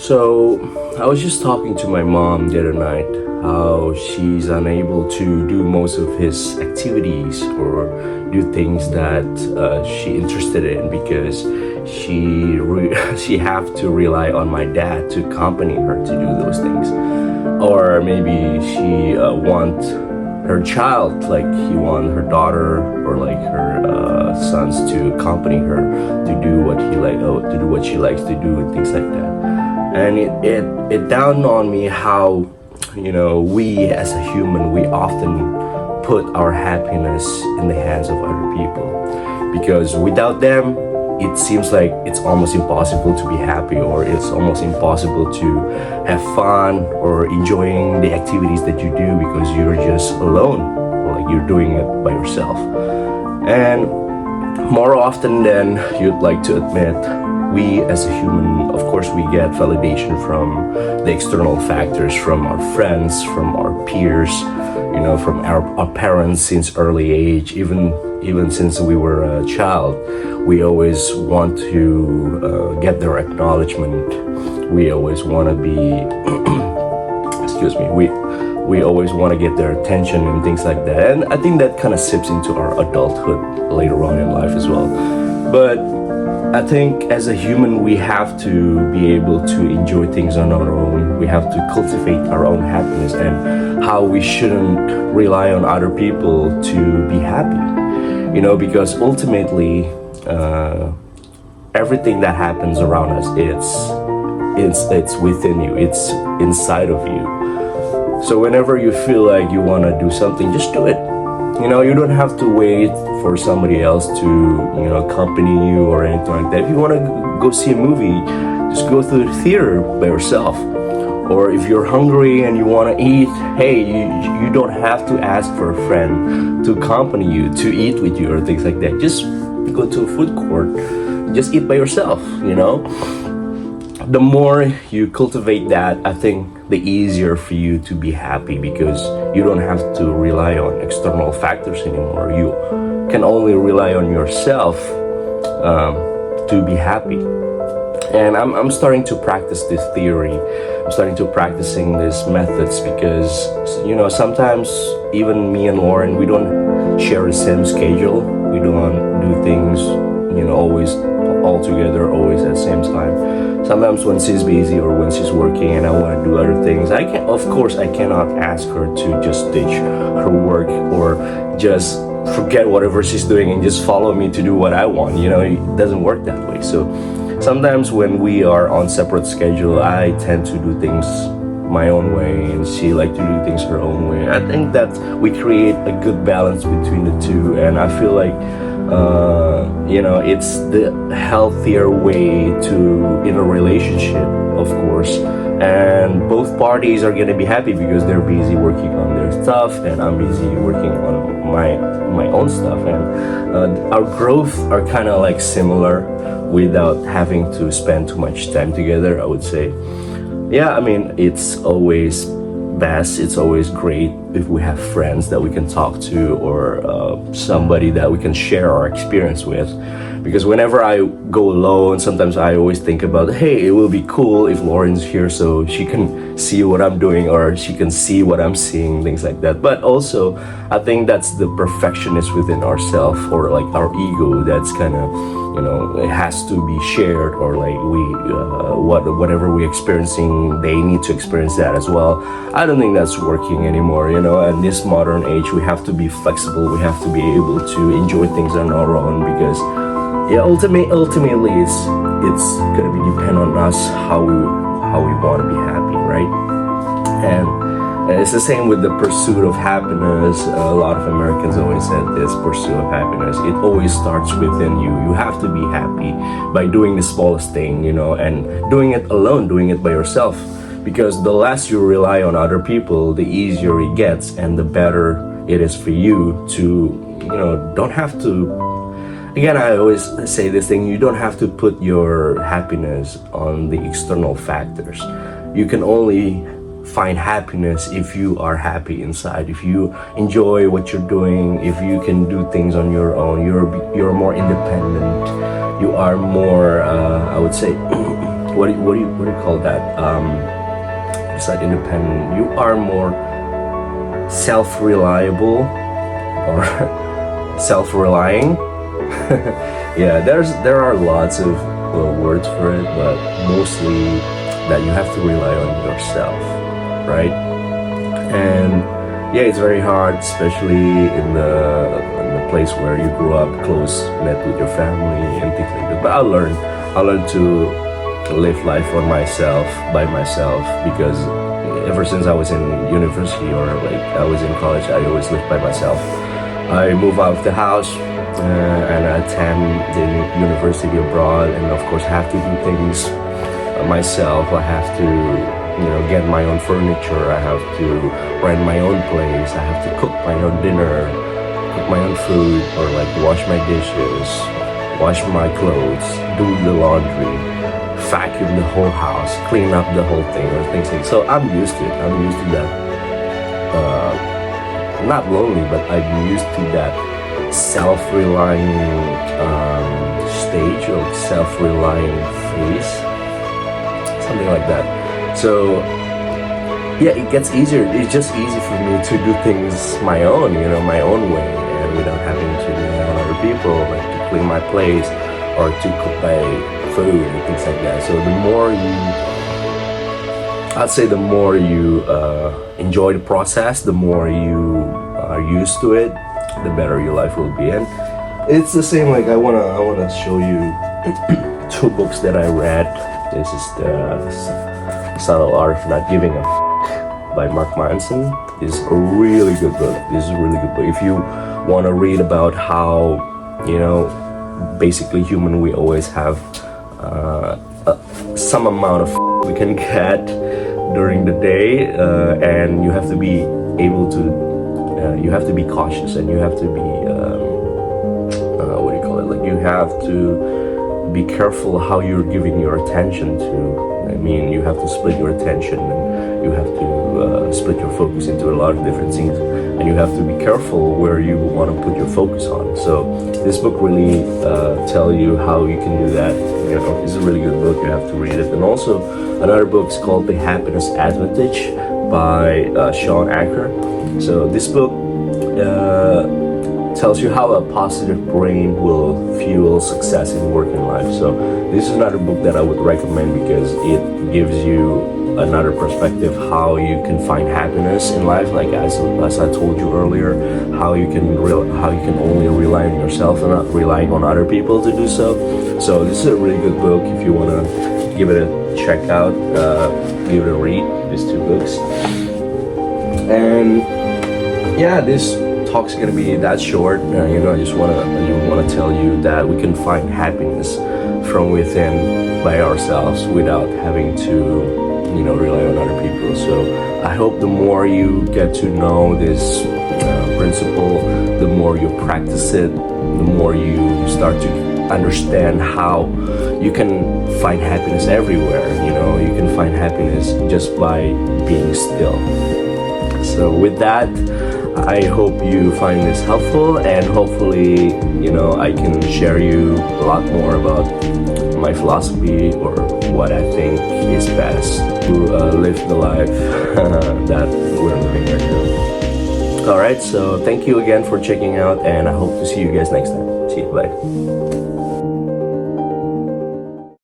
So I was just talking to my mom the other night how she's unable to do most of his activities or do things that she interested in because she have to rely on my dad to accompany her to do those things. Or maybe she want her child, like he want her daughter or like her sons to accompany her to do what to do what she likes to do and things like that. And it dawned on me how, we as a human, we often put our happiness in the hands of other people, because without them it seems like it's almost impossible to be happy, or it's almost impossible to have fun or enjoying the activities that you do because you're just alone, or like you're doing it by yourself. And more often than you'd like to admit, we as a human, of course, we get validation from the external factors, from our friends, from our peers, from our parents since early age, even since we were a child. We always want to get their acknowledgement. We always want to be, we always want to get their attention and things like that. And I think that kind of seeps into our adulthood later on in life as well. But I think as a human, we have to be able to enjoy things on our own. We have to cultivate our own happiness, and how we shouldn't rely on other people to be happy. Because ultimately, everything that happens around us, it's within you, it's inside of you. So whenever you feel like you want to do something, just do it. You don't have to wait for somebody else to, accompany you or anything like that. If you want to go see a movie, just go to the theater by yourself. Or if you're hungry and you want to eat, hey, you don't have to ask for a friend to accompany you to eat with you or things like that. Just go to a food court, just eat by yourself, The more you cultivate that, I think the easier for you to be happy, because you don't have to rely on external factors anymore. You can only rely on yourself to be happy. And I'm starting to practice this theory. I'm starting to practicing these methods because, sometimes even me and Lauren, we don't share the same schedule. We don't do things, always all together, always at the same time. Sometimes when she's busy or when she's working and I want to do other things, I cannot ask her to just ditch her work or just forget whatever she's doing and just follow me to do what I want. It doesn't work that way. So sometimes when we are on separate schedule, I tend to do things my own way and she like to do things her own way. I think that we create a good balance between the two, and I feel like it's the healthier way in a relationship, of course, and both parties are gonna be happy because they're busy working on their stuff and I'm busy working on my own stuff, and our growth are kind of like similar without having to spend too much time together, I would say. It's always best, it's always great if we have friends that we can talk to, or somebody that we can share our experience with. Because whenever I go alone, sometimes I always think about, hey, it will be cool if Lauren's here so she can see what I'm doing or she can see what I'm seeing, things like that. But also, I think that's the perfectionist within ourselves, or like our ego, that's kind of, it has to be shared, or like whatever we're experiencing, they need to experience that as well. I don't think that's working anymore. In this modern age, we have to be flexible. We have to be able to enjoy things on our own, because ultimately it's gonna be depend on us how we want to be happy, right? And it's the same with the pursuit of happiness. A lot of Americans always said this pursuit of happiness. It always starts within you. You have to be happy by doing the smallest thing, and doing it alone, doing it by yourself. Because the less you rely on other people, the easier it gets, and the better it is for you to, don't have to. Again, I always say this thing, you don't have to put your happiness on the external factors. You can only find happiness if you are happy inside, if you enjoy what you're doing, if you can do things on your own, you're more independent, you are more, I would say, what do you call that? It's not independent. You are more self-reliable or self-relying. Yeah, there are lots of words for it, but mostly that you have to rely on yourself, right? And yeah, it's very hard, especially in the place where you grew up close knit with your family and things like that. But I learned to live life by myself, because ever since I was in university, or like I was in college, I always lived by myself. I move out of the house and I attend the university abroad, and of course I have to do things myself. I have to get my own furniture, I have to rent my own place, I have to cook my own dinner, cook my own food, or like wash my dishes, wash my clothes, do the laundry, vacuum the whole house, clean up the whole thing, or things like that. So I'm used to it. I'm used to that. Not lonely, but I'm used to that self-relying stage, or self-relying phase, something like that. So yeah, it gets easier. It's just easy for me to do things my own way, and without having to rely on other people, like to clean my place or to cook my food and things like that. So the more you enjoy the process, the more you are used to it, the better your life will be. And it's the same, like I wanna show you two books that I read. This is the Subtle Art of Not Giving a by Mark Manson. This is a really good book. If you want to read about how, basically human, we always have some amount of we can get during the day, and you have to be able to, you have to be cautious, and you have to be, you have to be careful how you're giving your attention to. I mean, you have to split your attention, and you have to split your focus into a lot of different things, and you have to be careful where you want to put your focus on. So this book really tell you how you can do that. It's a really good book. You have to read it. And also another book is called The Happiness Advantage by Sean Anker. So this book tells you how a positive brain will fuel success in work and life. So this is another book that I would recommend, because it gives you another perspective how you can find happiness in life. Like as I told you earlier, how you can only rely on yourself and not relying on other people to do so. So this is a really good book. If you want to give it a check out, give it a read. These two books. And yeah, this talk's gonna be that short. I just wanna tell you that we can find happiness from within by ourselves without having to rely on other people. So I hope the more you get to know this principle, the more you practice it, the more you start to understand how you can find happiness everywhere. You can find happiness just by being still. So with that, I hope you find this helpful, and hopefully, I can share you a lot more about my philosophy, or what I think is best to live the life that we're living right now. Alright, so thank you again for checking out, and I hope to see you guys next time. See you, bye.